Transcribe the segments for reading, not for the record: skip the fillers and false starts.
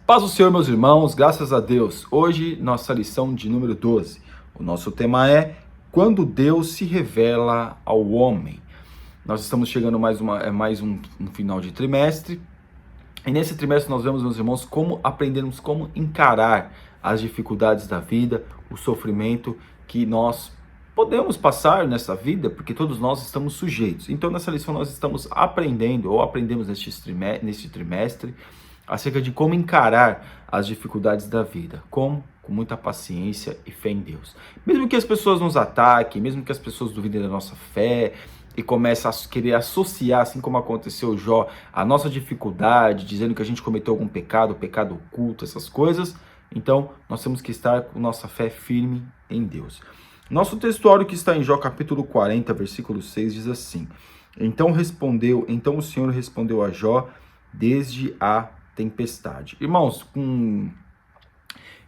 Paz do Senhor, meus irmãos, graças a Deus. Hoje, nossa lição de número 12. O nosso tema é Quando Deus se revela ao homem. Nós estamos chegando a mais um final de trimestre. E nesse trimestre nós vemos, meus irmãos, como aprendermos como encarar as dificuldades da vida, o sofrimento que nós podemos passar nessa vida, porque todos nós estamos sujeitos. Então, nessa lição nós estamos aprendendo, ou aprendemos neste trimestre, acerca de como encarar as dificuldades da vida. Como? Com muita paciência e fé em Deus. Mesmo que as pessoas nos ataquem, mesmo que as pessoas duvidem da nossa fé e comecem a querer associar, assim como aconteceu Jó, a nossa dificuldade, dizendo que a gente cometeu algum pecado oculto, essas coisas, então nós temos que estar com nossa fé firme em Deus. Nosso textuário que está em Jó capítulo 40, versículo 6, diz assim: Então o Senhor respondeu a Jó desde a tempestade. Irmãos,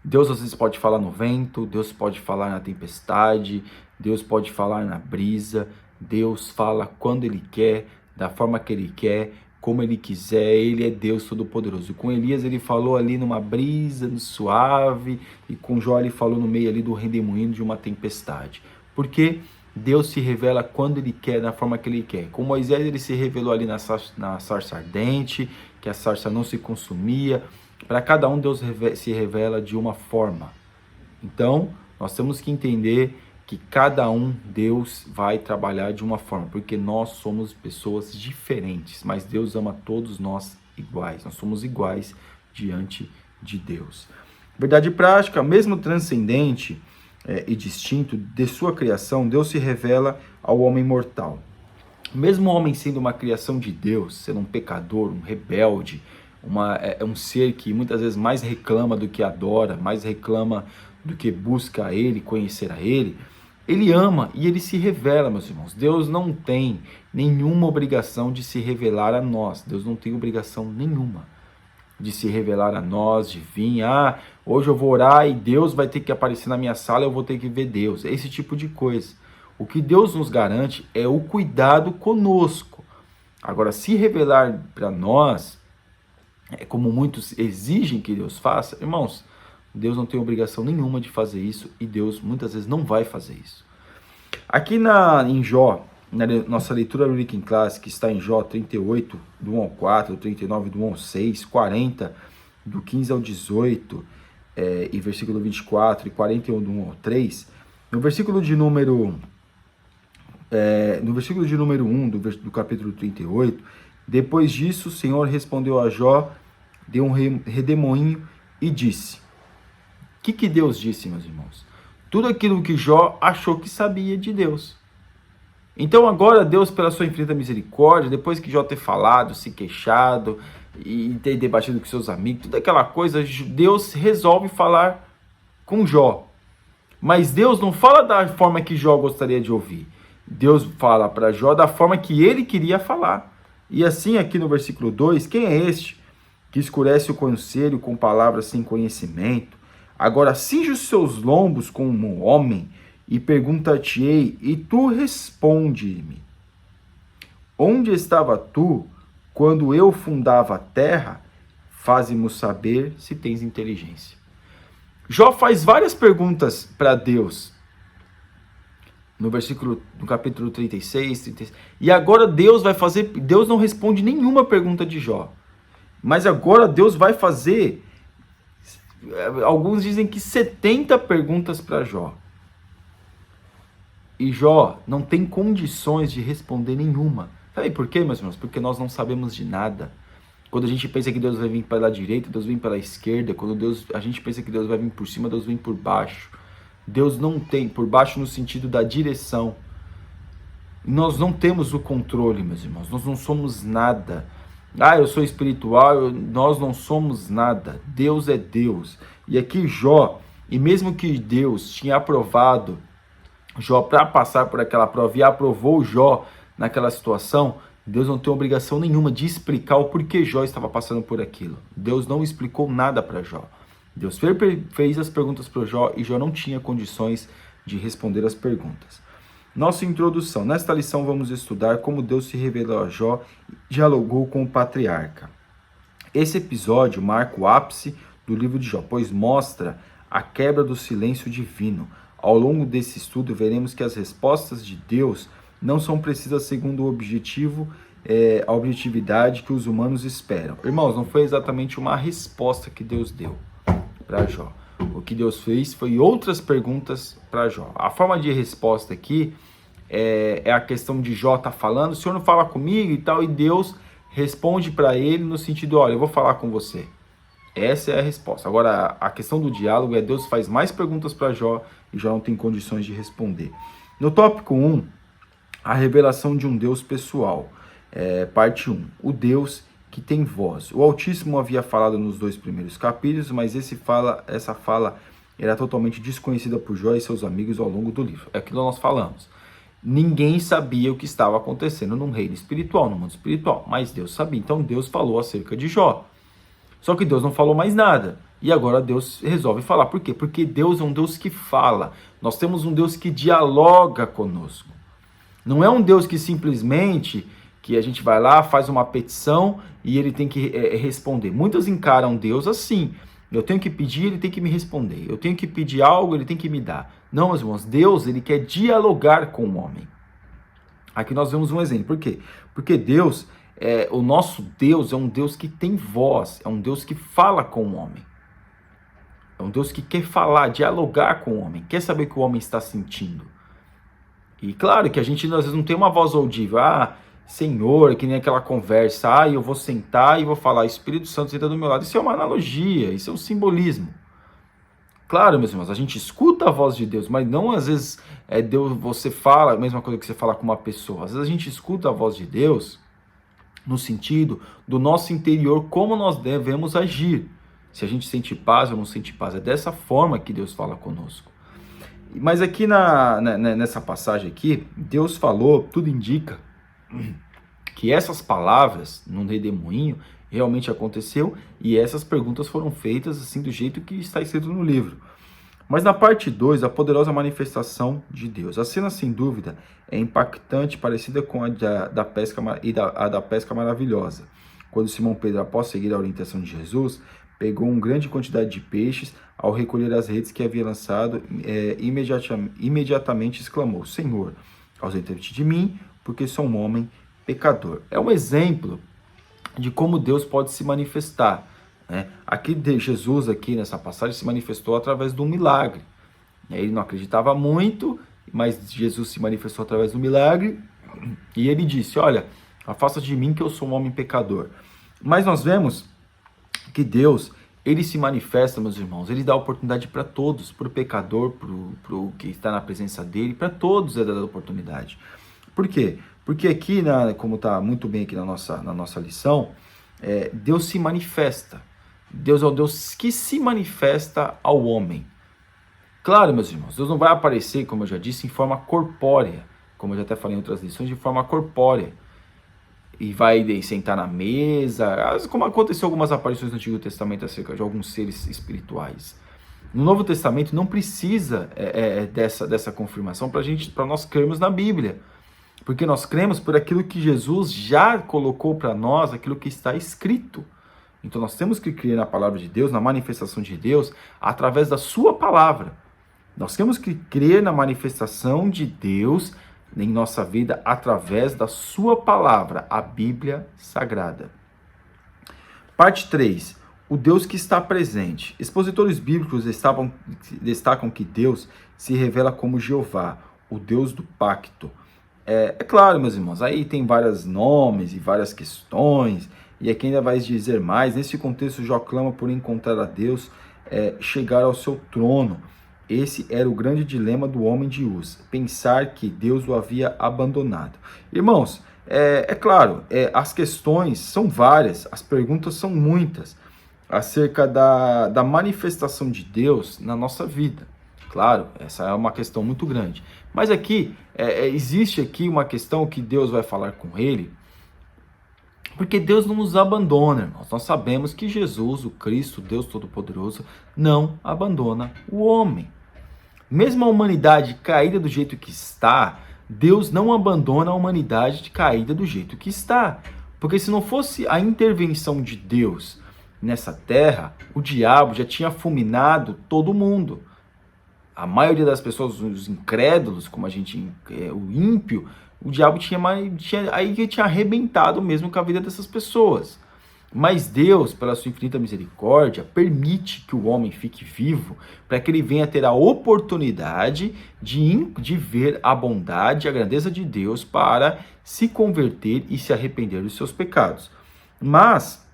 Deus às vezes pode falar no vento, Deus pode falar na tempestade, Deus pode falar na brisa, Deus fala quando Ele quer, da forma que Ele quer, como Ele quiser. Ele é Deus Todo-Poderoso. E com Elias Ele falou ali numa brisa suave, e com Jó Ele falou no meio ali do redemoinho de uma tempestade. Porque Deus se revela quando Ele quer, da forma que Ele quer. Com Moisés Ele se revelou ali na sarça ardente, que a sarça não se consumia. Para cada um Deus se revela de uma forma. Então, nós temos que entender que cada um Deus vai trabalhar de uma forma, porque nós somos pessoas diferentes, mas Deus ama todos nós iguais. Nós somos iguais diante de Deus. Verdade prática, mesmo transcendente e distinto de sua criação, Deus se revela ao homem mortal. Mesmo o homem sendo uma criação de Deus, sendo um pecador, um rebelde, um ser que muitas vezes mais reclama do que adora, mais reclama do que busca a Ele, conhecer a Ele, Ele ama e Ele se revela, meus irmãos. Deus não tem nenhuma obrigação de se revelar a nós. Deus não tem obrigação nenhuma de se revelar a nós, de vir, hoje eu vou orar e Deus vai ter que aparecer na minha sala, eu vou ter que ver Deus. É esse tipo de coisa. O que Deus nos garante é o cuidado conosco. Agora, se revelar para nós, como muitos exigem que Deus faça, irmãos, Deus não tem obrigação nenhuma de fazer isso e Deus muitas vezes não vai fazer isso. Aqui em Jó, na nossa leitura bíblica em classe, que está em Jó 38, do 1 ao 4, 39, do 1 ao 6, 40, do 15 ao 18, e versículo 24, e 41, do 1 ao 3, no versículo de número 1 do capítulo 38, depois disso o Senhor respondeu a Jó, deu um redemoinho e disse. O que Deus disse, meus irmãos? Tudo aquilo que Jó achou que sabia de Deus. Então agora Deus, pela sua infinita misericórdia, depois que Jó ter falado, se queixado e ter debatido com seus amigos, toda aquela coisa, Deus resolve falar com Jó. Mas Deus não fala da forma que Jó gostaria de ouvir. Deus fala para Jó da forma que ele queria falar. E assim aqui no versículo 2, quem é este que escurece o conselho com palavras sem conhecimento? Agora cinge os seus lombos como um homem e perguntar-te-ei, e tu responde-me. Onde estava tu quando eu fundava a terra? Faze-mo saber se tens inteligência. Jó faz várias perguntas para Deus. No capítulo 36, 36. E agora Deus não responde nenhuma pergunta de Jó. Mas agora Deus vai fazer, alguns dizem que 70 perguntas para Jó. E Jó não tem condições de responder nenhuma. Sabe por quê, meus irmãos? Porque nós não sabemos de nada. Quando a gente pensa que Deus vai vir pela direita, Deus vem pela esquerda. Quando a gente pensa que Deus vai vir por cima, Deus vem por baixo. Deus não tem por baixo no sentido da direção. Nós não temos o controle, meus irmãos. Nós não somos nada. Eu sou espiritual, nós não somos nada. Deus é Deus. E aqui Jó, e mesmo que Deus tinha aprovado Jó para passar por aquela prova e aprovou Jó naquela situação, Deus não tem obrigação nenhuma de explicar o porquê Jó estava passando por aquilo. Deus não explicou nada para Jó. Deus fez as perguntas para Jó e Jó não tinha condições de responder as perguntas. Nossa introdução. Nesta lição vamos estudar como Deus se revelou a Jó e dialogou com o patriarca. Esse episódio marca o ápice do livro de Jó, pois mostra a quebra do silêncio divino. Ao longo desse estudo, veremos que as respostas de Deus não são precisas segundo o objetivo, a objetividade que os humanos esperam. Irmãos, não foi exatamente uma resposta que Deus deu para Jó. O que Deus fez foi outras perguntas para Jó. A forma de resposta aqui é a questão de Jó estar falando, o Senhor não fala comigo e tal, e Deus responde para ele no sentido, olha, eu vou falar com você. Essa é a resposta. Agora, a questão do diálogo é Deus faz mais perguntas para Jó e Jó não tem condições de responder. No tópico 1, a revelação de um Deus pessoal. Parte 1. O Deus que tem voz. O Altíssimo havia falado nos 2 primeiros capítulos, mas essa fala era totalmente desconhecida por Jó e seus amigos ao longo do livro. É aquilo que nós falamos. Ninguém sabia o que estava acontecendo no reino espiritual, no mundo espiritual, mas Deus sabia. Então Deus falou acerca de Jó. Só que Deus não falou mais nada. E agora Deus resolve falar. Por quê? Porque Deus é um Deus que fala. Nós temos um Deus que dialoga conosco. Não é um Deus que simplesmente, que a gente vai lá, faz uma petição e ele tem que responder. Muitos encaram Deus assim. Eu tenho que pedir, ele tem que me responder. Eu tenho que pedir algo, ele tem que me dar. Não, meus irmãos, Deus, ele quer dialogar com o homem. Aqui nós vemos um exemplo. Por quê? Porque Deus, o nosso Deus é um Deus que tem voz, é um Deus que fala com o homem. É um Deus que quer falar, dialogar com o homem, quer saber o que o homem está sentindo. E claro que a gente às vezes não tem uma voz audível, Senhor, que nem aquela conversa, eu vou sentar e vou falar, Espírito Santo senta do meu lado. Isso é uma analogia, isso é um simbolismo. Claro, meus irmãos, a gente escuta a voz de Deus, mas não às vezes Deus, você fala, a mesma coisa que você fala com uma pessoa. Às vezes a gente escuta a voz de Deus no sentido do nosso interior, como nós devemos agir. Se a gente sente paz ou não sente paz. É dessa forma que Deus fala conosco. Mas aqui nessa passagem aqui, Deus falou, tudo indica que essas palavras no redemoinho realmente aconteceu e essas perguntas foram feitas assim do jeito que está escrito no livro. Mas na parte 2, a poderosa manifestação de Deus. A cena, sem dúvida, é impactante, parecida com a da pesca e a da pesca maravilhosa. Quando Simão Pedro, após seguir a orientação de Jesus, pegou uma grande quantidade de peixes, ao recolher as redes que havia lançado, imediatamente exclamou, Senhor, ausenta-te de mim, porque sou um homem pecador. É um exemplo de como Deus pode se manifestar. Aqui Jesus, aqui nessa passagem, se manifestou através de um milagre. Ele não acreditava muito, mas Jesus se manifestou através do milagre, e ele disse, olha, afasta de mim que eu sou um homem pecador. Mas nós vemos que Deus, ele se manifesta, meus irmãos, ele dá oportunidade para todos, para o pecador, para o que está na presença dele, para todos é dada oportunidade. Por quê? Porque aqui, como está muito bem aqui na nossa lição, Deus se manifesta. Deus é o Deus que se manifesta ao homem. Claro, meus irmãos, Deus não vai aparecer, como eu já disse, em forma corpórea, como eu já até falei em outras lições, de forma corpórea. E vai sentar na mesa, como aconteceu algumas aparições no Antigo Testamento acerca de alguns seres espirituais. No Novo Testamento não precisa dessa confirmação para nós crermos na Bíblia. Porque nós cremos por aquilo que Jesus já colocou para nós, aquilo que está escrito. Então nós temos que crer na palavra de Deus, na manifestação de Deus, através da sua palavra. Nós temos que crer na manifestação de Deus em nossa vida através da sua palavra, a Bíblia Sagrada. Parte 3. O Deus que está presente. Expositores bíblicos destacam que Deus se revela como Jeová, o Deus do pacto. É claro, meus irmãos, aí tem vários nomes e várias questões, e aqui ainda vai dizer mais. Nesse contexto, Jó clama por encontrar a Deus, chegar ao seu trono. Esse era o grande dilema do homem de Uz, pensar que Deus o havia abandonado. Irmãos, claro, as questões são várias, as perguntas são muitas, acerca da manifestação de Deus na nossa vida. Claro, essa é uma questão muito grande. Mas aqui, existe aqui uma questão que Deus vai falar com ele, porque Deus não nos abandona, irmãos. Nós sabemos que Jesus, o Cristo, Deus Todo-Poderoso, não abandona o homem. Mesmo a humanidade caída do jeito que está, Deus não abandona a humanidade caída do jeito que está. Porque se não fosse a intervenção de Deus nessa terra, o diabo já tinha fulminado todo mundo. A maioria das pessoas, os incrédulos, como o ímpio, o diabo tinha arrebentado mesmo com a vida dessas pessoas. Mas Deus, pela sua infinita misericórdia, permite que o homem fique vivo para que ele venha ter a oportunidade de ver a bondade e a grandeza de Deus para se converter e se arrepender dos seus pecados. Mas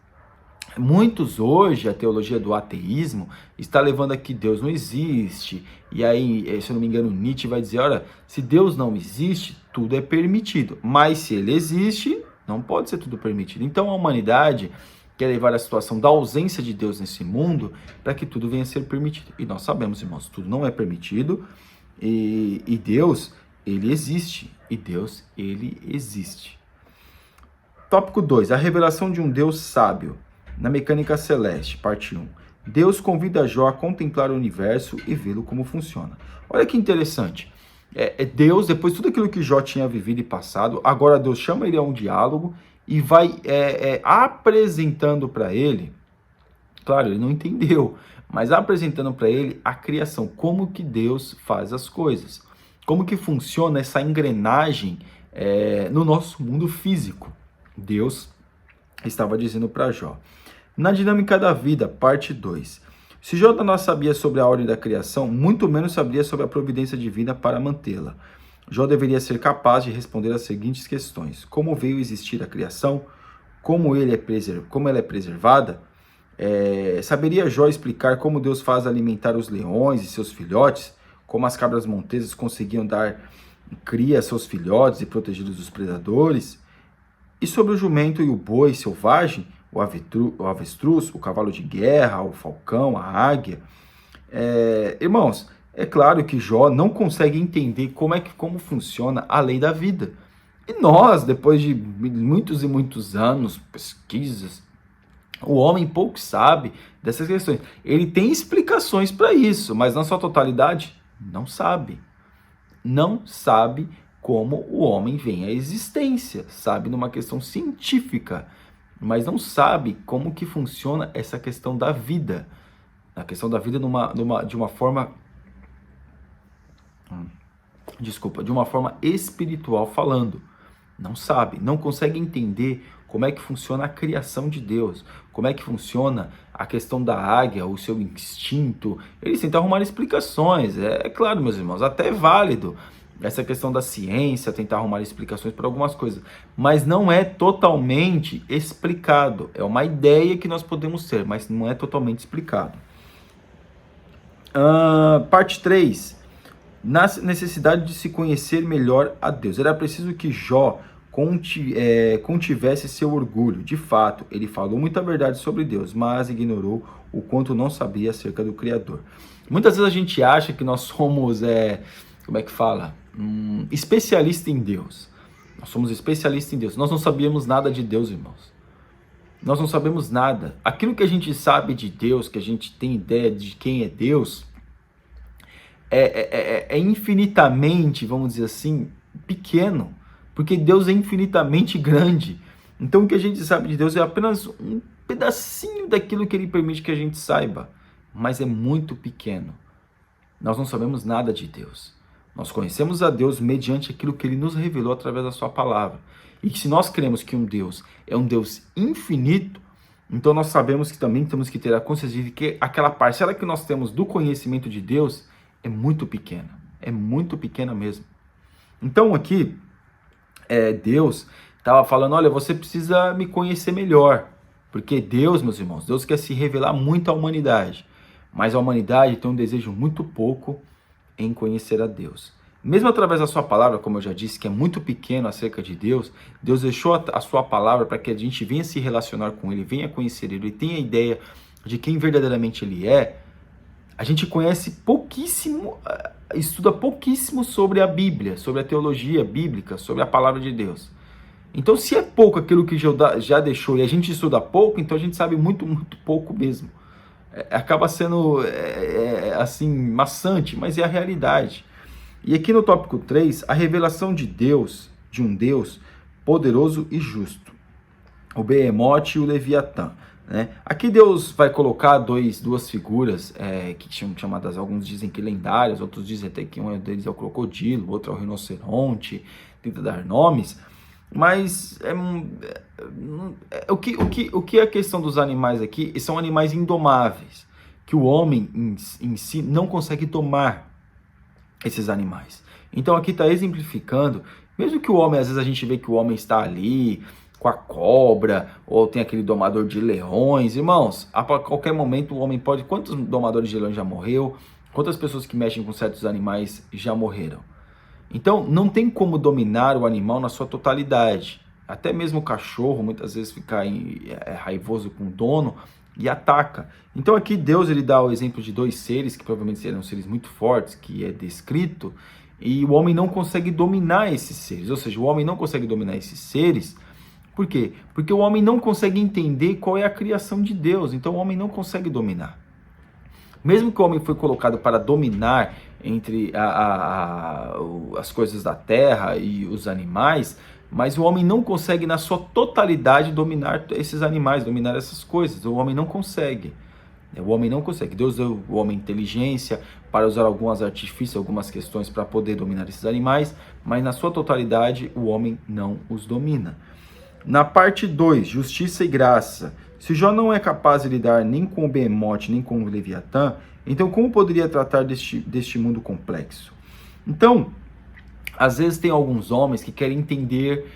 muitos hoje, a teologia do ateísmo está levando a que Deus não existe. E aí, se eu não me engano, Nietzsche vai dizer, olha, se Deus não existe, tudo é permitido. Mas se ele existe, não pode ser tudo permitido. Então a humanidade quer levar a situação da ausência de Deus nesse mundo para que tudo venha a ser permitido. E nós sabemos, irmãos, tudo não é permitido. E Deus, ele existe. E Deus, ele existe. Tópico 2. A revelação de um Deus sábio. Na Mecânica Celeste, parte 1. Deus convida Jó a contemplar o universo e vê-lo como funciona. Olha que interessante. Deus, depois de tudo aquilo que Jó tinha vivido e passado, agora Deus chama ele a um diálogo e vai apresentando para ele, claro, ele não entendeu, mas apresentando para ele a criação, como que Deus faz as coisas, como que funciona essa engrenagem no nosso mundo físico. Deus estava dizendo para Jó. Na Dinâmica da Vida, parte 2. Se Jó não sabia sobre a ordem da criação, muito menos sabia sobre a providência divina para mantê-la. Jó deveria ser capaz de responder as seguintes questões. Como veio existir a criação? Como ela é preservada? Saberia Jó explicar como Deus faz alimentar os leões e seus filhotes? Como as cabras montesas conseguiam dar cria a seus filhotes e protegê-los dos predadores? E sobre o jumento e o boi selvagem? O avestruz, o cavalo de guerra, o falcão, a águia. Irmãos, é claro que Jó não consegue entender como funciona a lei da vida. E nós, depois de muitos e muitos anos, pesquisas, o homem pouco sabe dessas questões. Ele tem explicações para isso, mas na sua totalidade, não sabe. Não sabe como o homem vem à existência. Sabe numa questão científica, mas não sabe como que funciona essa questão da vida. A questão da vida de uma forma... de uma forma espiritual falando. Não sabe, não consegue entender como é que funciona a criação de Deus, como é que funciona a questão da águia, o seu instinto. Eles tentam arrumar explicações, é claro, meus irmãos, até é válido essa questão da ciência, tentar arrumar explicações para algumas coisas, mas não é totalmente explicado. É uma ideia que nós podemos ter, mas não é totalmente explicado. Parte 3. Na necessidade de se conhecer melhor a Deus. Era preciso que Jó contivesse seu orgulho. De fato, ele falou muita verdade sobre Deus, mas ignorou o quanto não sabia acerca do Criador. Muitas vezes a gente acha que nós somos, especialista em Deus. Nós somos especialistas em Deus. Nós não sabíamos nada de Deus, irmãos. Nós não sabemos nada. Aquilo que a gente sabe de Deus, que a gente tem ideia de quem é Deus, é infinitamente, vamos dizer assim, pequeno, porque Deus é infinitamente grande. Então o que a gente sabe de Deus é apenas um pedacinho daquilo que Ele permite que a gente saiba, mas é muito pequeno. Nós não sabemos nada de Deus. Nós conhecemos a Deus mediante aquilo que Ele nos revelou através da sua palavra. E que se nós cremos que um Deus é um Deus infinito, então nós sabemos que também temos que ter a consciência de que aquela parcela que nós temos do conhecimento de Deus é muito pequena mesmo. Então aqui, Deus estava falando, olha, você precisa me conhecer melhor, porque Deus, meus irmãos, Deus quer se revelar muito à humanidade, mas a humanidade tem um desejo muito pouco em conhecer a Deus. Mesmo através da sua palavra, como eu já disse, que é muito pequeno acerca de Deus, Deus deixou a sua palavra para que a gente venha se relacionar com Ele, venha conhecer Ele, tenha ideia de quem verdadeiramente Ele é. A gente conhece pouquíssimo, estuda pouquíssimo sobre a Bíblia, sobre a teologia bíblica, sobre a palavra de Deus. Então, se é pouco aquilo que já deixou e a gente estuda pouco, então a gente sabe muito, muito pouco mesmo. Acaba sendo, assim, maçante, mas é a realidade. E aqui no tópico 3, a revelação de Deus, de um Deus poderoso e justo. O Behemote e o Leviatã. né? Aqui Deus vai colocar duas figuras que são chamadas, alguns dizem que lendárias, outros dizem até que um deles é o crocodilo, outro é o rinoceronte, tenta dar nomes, mas o que é a questão dos animais aqui? São animais indomáveis, que o homem em si não consegue domar esses animais. Então aqui está exemplificando, mesmo que o homem, às vezes a gente vê que o homem está ali com a cobra, ou tem aquele domador de leões, irmãos, a qualquer momento o homem pode, quantos domadores de leões já morreu, quantas pessoas que mexem com certos animais já morreram? Então não tem como dominar o animal na sua totalidade, até mesmo o cachorro muitas vezes fica raivoso com o dono e ataca. Então aqui Deus ele dá o exemplo de dois seres, que provavelmente serão seres muito fortes, que é descrito, e o homem não consegue dominar esses seres, ou seja, o homem não consegue dominar esses seres. Por quê? Porque o homem não consegue entender qual é a criação de Deus, então o homem não consegue dominar. Mesmo que o homem foi colocado para dominar entre as coisas da terra e os animais, mas o homem não consegue na sua totalidade dominar esses animais, dominar essas coisas, o homem não consegue. O homem não consegue. Deus deu ao homem inteligência para usar alguns artifícios, algumas questões para poder dominar esses animais, mas na sua totalidade o homem não os domina. Na parte 2, justiça e graça. Se Jó não é capaz de lidar nem com o Behemoth, nem com o Leviatã, então como poderia tratar deste mundo complexo? Então, às vezes tem alguns homens que querem entender,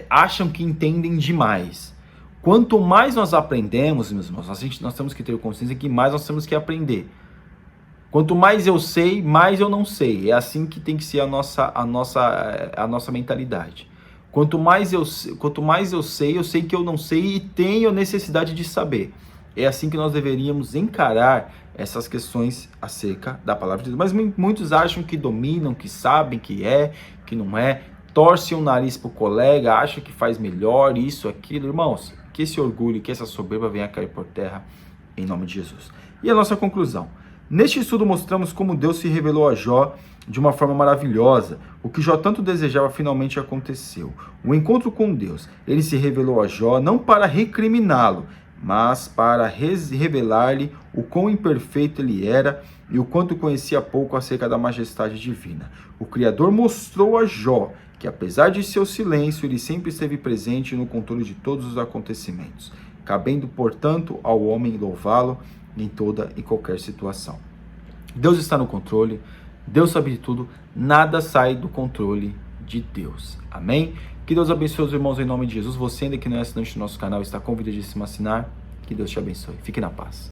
acham que entendem demais. Quanto mais nós aprendemos, meus irmãos, nós temos que ter consciência que mais nós temos que aprender. Quanto mais eu sei, mais eu não sei. É assim que tem que ser a nossa mentalidade. Quanto mais eu sei, eu sei que eu não sei e tenho necessidade de saber. É assim que nós deveríamos encarar essas questões acerca da palavra de Deus. Mas muitos acham que dominam, que sabem, que não é. Torcem o nariz para o colega, acham que faz melhor, isso, aquilo. Irmãos, que esse orgulho, que essa soberba venha a cair por terra, em nome de Jesus. E a nossa conclusão. Neste estudo mostramos como Deus se revelou a Jó de uma forma maravilhosa. O que Jó tanto desejava finalmente aconteceu. O encontro com Deus. Ele se revelou a Jó não para recriminá-lo, mas para revelar-lhe o quão imperfeito ele era e o quanto conhecia pouco acerca da majestade divina. O Criador mostrou a Jó que, apesar de seu silêncio, ele sempre esteve presente no controle de todos os acontecimentos, cabendo, portanto, ao homem louvá-lo em toda e qualquer situação. Deus está no controle, Deus sabe de tudo, nada sai do controle de Deus. Amém? Que Deus abençoe os irmãos em nome de Jesus. Você ainda que não é assinante do nosso canal, está convidadíssimo a assinar. Que Deus te abençoe. Fique na paz.